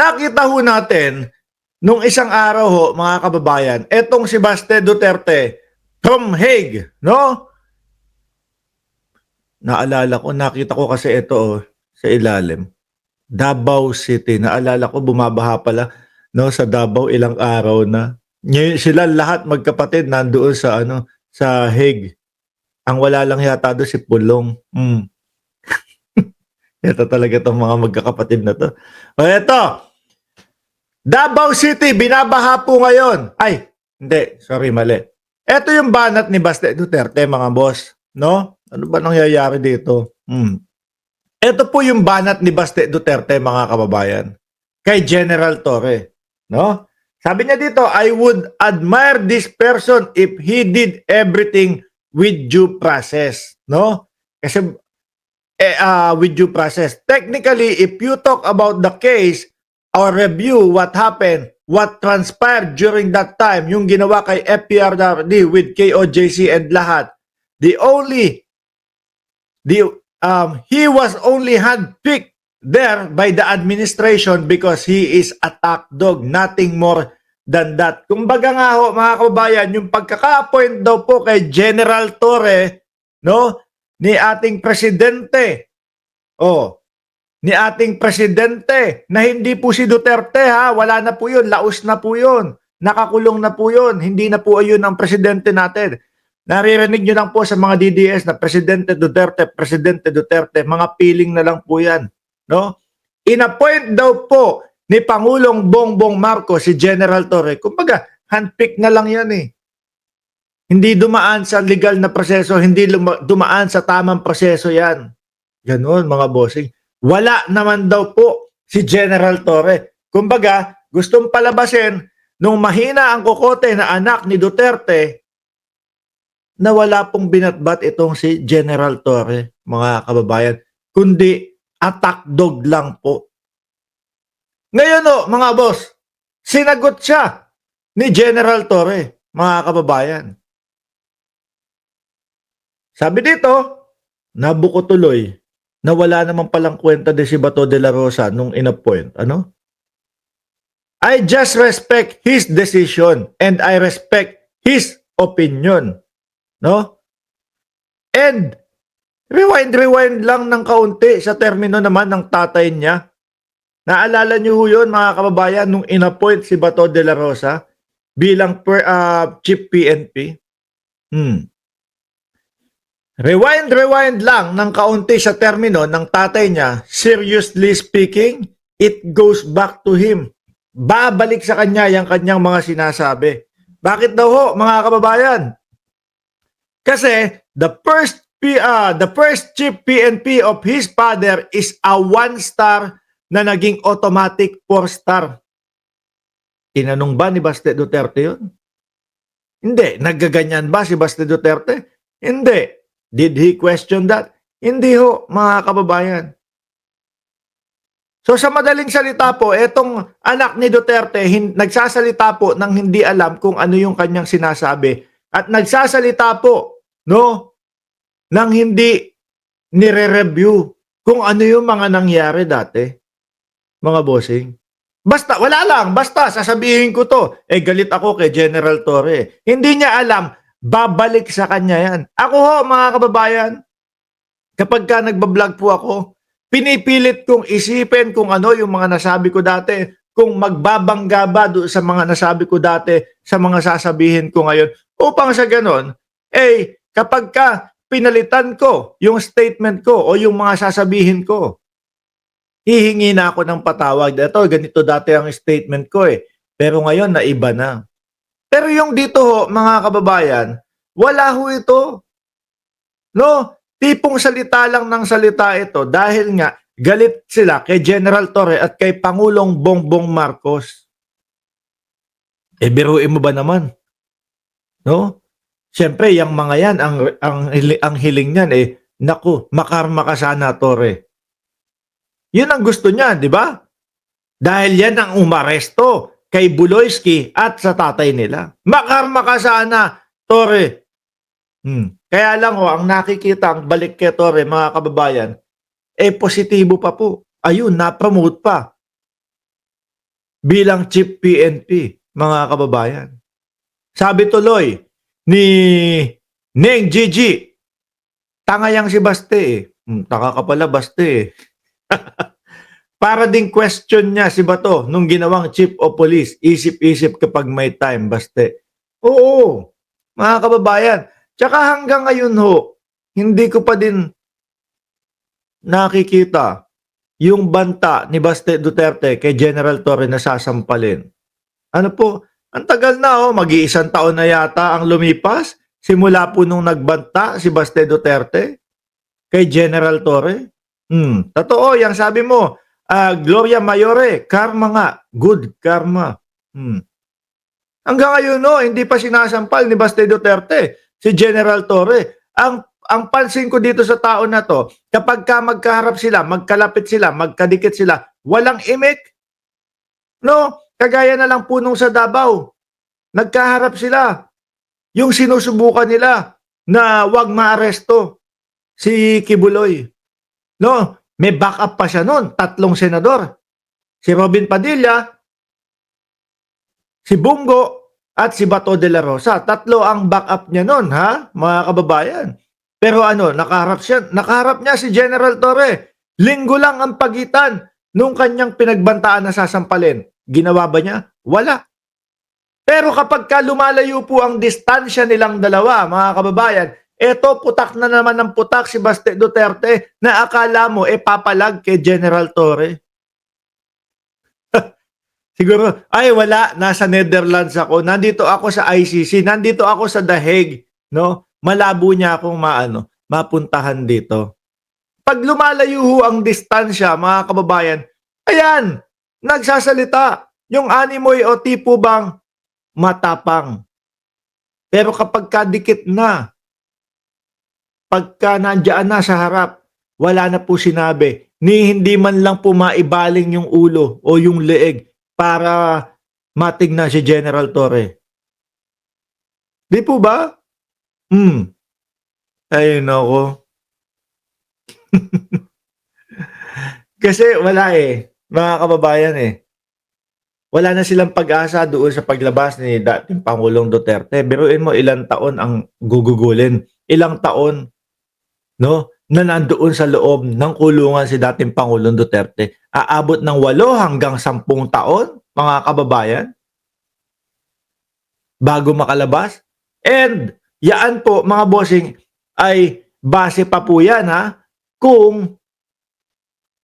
nakita ho natin nung isang araw ho, mga kababayan, etong si Baste Duterte from Hague, no? Naalala ko, nakita ko kasi ito sa ilalim. Davao City. Naalala ko, bumabaha pala no, sa Davao ilang araw na. Ngayon, sila lahat magkapatid nandoon sa Hague. Ang wala lang yata doon si Pulong. Ito talaga itong mga magkakapatid na to. O ito, Davao City, binabaha po ngayon. Ay, hindi, sorry, mali. Ito yung banat ni Baste Duterte, mga boss. No? Ano ba nangyayari dito? Ito po yung banat ni Baste Duterte, mga kababayan, kay General Torre. No? Sabi niya dito, I would admire this person if he did everything with due process. No? Kasi with due process. Technically, if you talk about the case or review what happened, what transpired during that time, yung ginawa kay FPRD with KOJC and lahat, he was only handpicked there by the administration because he is a top dog, nothing more than that. Kumbaga nga ho, mga kababayan, yung pagkaka-appoint daw po kay General Torre, no, ni ating presidente, ni ating presidente, na hindi po si Duterte ha, wala na po yun, laos na po yun, nakakulong na po yun, hindi na po ayun ang presidente natin. Naririnig nyo lang po sa mga DDS na Presidente Duterte, mga piling na lang po yan. No? In-appoint daw po ni Pangulong Bongbong Marcos si General Torre. Kumbaga, handpick na lang yan eh. Hindi dumaan sa legal na proseso, hindi dumaan sa tamang proseso yan. Ganon mga bossing. Wala naman daw po si General Torre. Kumbaga, gustong palabasin nung mahina ang kokote na anak ni Duterte na wala pong binatbat itong si General Torre, mga kababayan, kundi attack dog lang po. Ngayon mga boss, sinagot siya ni General Torre, mga kababayan. Sabi dito, nabuko tuloy na wala namang palang kwenta de si Bato de la Rosa nung in-appoint. Ano? I just respect his decision and I respect his opinion. No? And rewind lang ng kaunti sa termino naman ng tatay niya. Naalala niyo ho yun, mga kababayan, nung in-appoint si Bato de la Rosa bilang chief PNP? Rewind lang ng kaunti sa termino ng tatay niya. Seriously speaking, it goes back to him. Babalik sa kanya yung kanyang mga sinasabi. Bakit daw ho, mga kababayan? Kasi the first chief PNP of his father is a 1-star na naging automatic 4-star. Tinanong ba ni Baste Duterte yun? Hindi. Naggaganyan ba si Baste Duterte? Hindi. Did he question that? Hindi ho, mga kababayan. So sa madaling salita po, etong anak ni Duterte nagsasalita po ng hindi alam kung ano yung kanyang sinasabi at nagsasalita po nang hindi nire-review kung ano yung mga nangyari dati, mga bossing. Basta, wala lang, basta sasabihin ko to, galit ako kay General Torre. Hindi niya alam, babalik sa kanya yan. Ako ho, mga kababayan, kapag ka nagbablog po ako, pinipilit kong isipin kung ano yung mga nasabi ko dati, kung magbabangga ba doon sa mga nasabi ko dati, sa mga sasabihin ko ngayon, upang sa ganon, kapag ka pinalitan ko yung statement ko o yung mga sasabihin ko, hihingi na ako ng patawag. Ito, ganito dati ang statement ko pero ngayon naiba na. Pero yung dito ho, mga kababayan, wala ho ito. No? Tipong salita lang ng salita ito dahil nga galit sila kay General Torre at kay Pangulong Bongbong Marcos. Biruin mo ba naman? No? Siyempre, yung mga yan, ang hiling niyan naku, makarma ka sana, Torre. Yun ang gusto niya, di ba? Dahil yan ang umaresto kay Buloyski at sa tatay nila. Makarma ka sana, Torre. Kaya lang ang nakikita, ang balik kay Torre, mga kababayan, positibo pa po. Ayun, na-promote pa. bilang Chief PNP, mga kababayan. Sabi tuloy ni Neng Gigi, tanga yang si Baste eh. Tanga ka pala, Baste eh. Para ding question niya si Bato nung ginawang Chief of Police. Isip-isip kapag may time, Baste. Oo, mga kababayan. Tsaka hanggang ngayon ho, hindi ko pa din nakikita yung banta ni Baste Duterte kay General Torre na sasampalin. Ano po, ang tagal na mag-iisang taon na yata ang lumipas simula po nung nagbanta si Baste Duterte kay General Torre. Totoo, yang sabi mo, Gloria Mayore, karma nga, good karma. Hanggang ngayon hindi pa sinasampal ni Baste Duterte si General Torre. Ang pansin ko dito sa tao na to, kapag ka magkaharap sila, magkalapit sila, magkadikit sila, walang imik. No, kagaya na lang punong sa Davao. Nagkaharap sila. Yung sinusubukan nila na wag maaresto si Kibuloy. No, may backup pa siya noon, 3 senador. Si Robin Padilla, si Bungo, at si Bato de la Rosa. 3 ang backup niya noon, ha, mga kababayan. Pero nakaharap niya si General Torre. Linggo lang ang pagitan nung kanyang pinagbantaan na sasampalin. Ginawa ba niya? Wala. Pero kapag lumalayo po ang distansya nilang dalawa, mga kababayan, eto putak na naman ng putak si Baste Duterte na akala mo papalag kay General Torre. Siguro, ay wala, nasa Netherlands ako, nandito ako sa ICC, nandito ako sa The Hague, no? Malabo niya akong mapuntahan dito. Pag lumalayo ang distansya, mga kababayan, ayan, nagsasalita. Yung animoy o tipo bang matapang. Pero kapag kadikit na, pagka nandiyan na sa harap, wala na po sinabi, ni hindi man lang po maibaling yung ulo o yung leeg para matignan si General Torre. Di po ba? Ayun ako. Kasi wala mga kababayan wala na silang pag-asa doon sa paglabas ni dating Pangulong Duterte. Biruin mo ilang taon ang gugugulin. Ilang taon, no, na nandoon sa loob ng kulungan si dating Pangulong Duterte. Aabot ng 8 hanggang 10 taon, mga kababayan, bago makalabas. And yaan po, mga bossing, ay base pa po yan, kung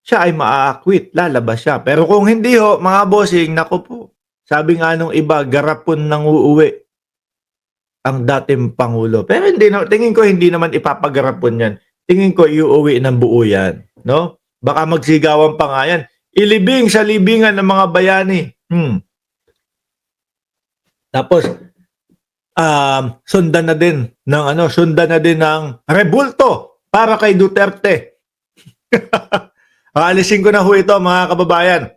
siya ay maa-acquit, lalabas siya. Pero kung hindi mga bossing, naku po, sabi nga nung iba, garapon nang uuwi ang dating Pangulo. Pero tingin ko hindi naman ipapagarapon yan. Tingin ko iuuwi ng buo yan. No? Baka magsigawan pa nga yan. Ilibing sa libingan ng mga bayani. Tapos, sundan na din ng rebulto para kay Duterte. Alisin ko na ito, mga kababayan.